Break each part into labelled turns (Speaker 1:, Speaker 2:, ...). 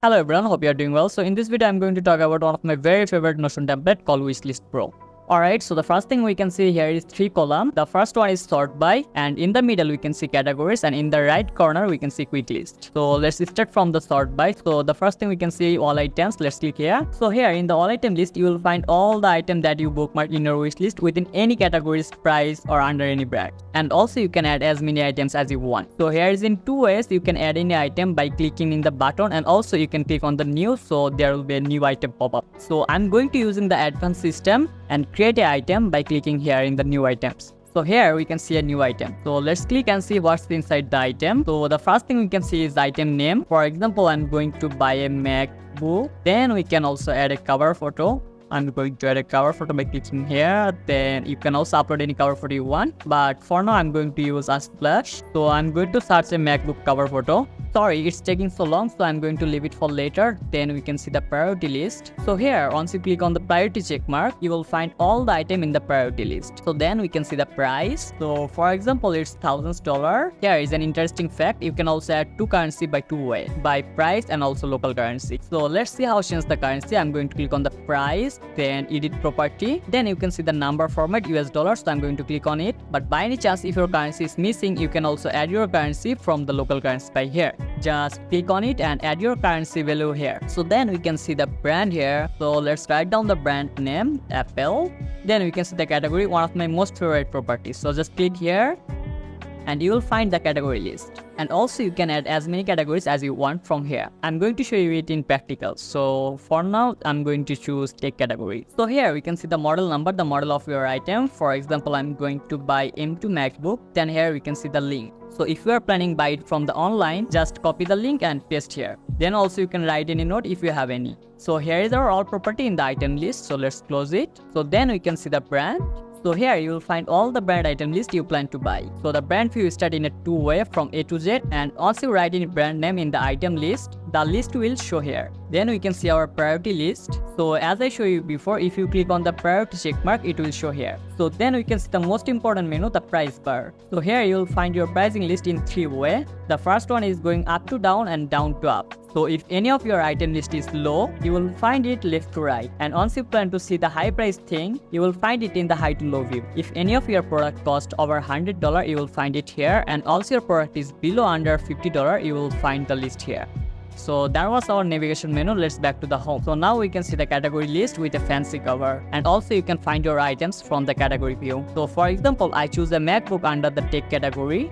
Speaker 1: Hello everyone, hope you are doing well. So in this video, I'm going to talk about one of my very favorite Notion template called Wishlist Pro. Alright, so the first thing we can see here is 3 columns. The first one is sort by, and in the middle we can see categories, and in the right corner we can see quick list. So let's start from the sort by. So the first thing we can see all items. Let's click here. So here in the all item list, you will find all the items that you bookmark in your wish list within any categories, price, or under any brand. And also you can add as many items as you want. So here is in 2 ways you can add any item by clicking in the button, and also you can click on the new, so there will be a new item pop up. So I'm going to use in the advanced system and create an item by clicking here in the new items. So here we can see a new item. So let's click and see what's inside the item. So the first thing we can see is item name. For example, I'm going to buy a MacBook. Then we can also add a cover photo. I'm going to add a cover photo by clicking here. Then you can also upload any cover photo you want. But for now, I'm going to use a splash. So I'm going to search a MacBook cover photo. Sorry, it's taking so long, so I'm going to leave it for later. Then we can see the priority list. So here, once you click on the priority check mark, you will find all the item in the priority list. So then we can see the price. So for example, it's $1000. Here is an interesting fact. You can also add 2 currency by 2 ways, by price and also local currency. So let's see how to change the currency. I'm going to click on the price, then edit property. Then you can see the number format US dollars. So I'm going to click on it. But by any chance, if your currency is missing, you can also add your currency from the local currency by here. Just click on it and add your currency value here. So then we can see the brand here. So let's write down the brand name, Apple. Then we can see the category, one of my most favorite properties. So just click here and you will find the category list. And also you can add as many categories as you want from here. I'm going to show you it in practical. So for now, I'm going to choose tech category. So here we can see the model number, the model of your item. For example, I'm going to buy M2 MacBook. Then here we can see the link. So if you are planning buy it from the online, just copy the link and paste here. Then also you can write any note if you have any. So here is our all property in the item list. So let's close it. So then we can see the brand. So here you will find all the brand item list you plan to buy. So the brand view start in a 2 way from A to Z, and once you write in brand name in the item list, the list will show here. Then we can see our priority list. So as I show you before, if you click on the priority check mark, it will show here. So then we can see the most important menu, the price bar. So here you will find your pricing list in 3 ways. The first one is going up to down and down to up. So if any of your item list is low, you will find it left to right. And once you plan to see the high price thing, you will find it in the high to low view. If any of your product cost over $100, you will find it here. And also your product is below under $50, you will find the list here. So that was our navigation menu. Let's back to the home. So now we can see the category list with a fancy cover. And also you can find your items from the category view. So for example, I choose a MacBook under the tech category.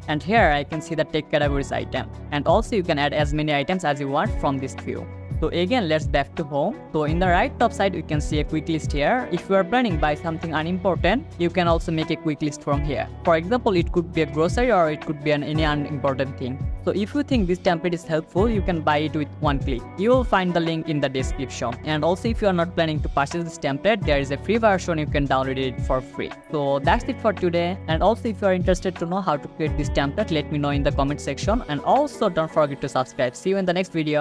Speaker 1: And here I can see the tech categories item. And also you can add as many items as you want from this view. So again, let's back to home. So in the right top side, you can see a quick list here. If you are planning buy something unimportant, you can also make a quick list from here. For example, it could be a grocery or it could be any unimportant thing. So if you think this template is helpful, you can buy it with 1 click. You will find the link in the description. And also if you are not planning to purchase this template, there is a free version, you can download it for free. So that's it for today. And also if you are interested to know how to create this template, let me know in the comment section. And also don't forget to subscribe. See you in the next video.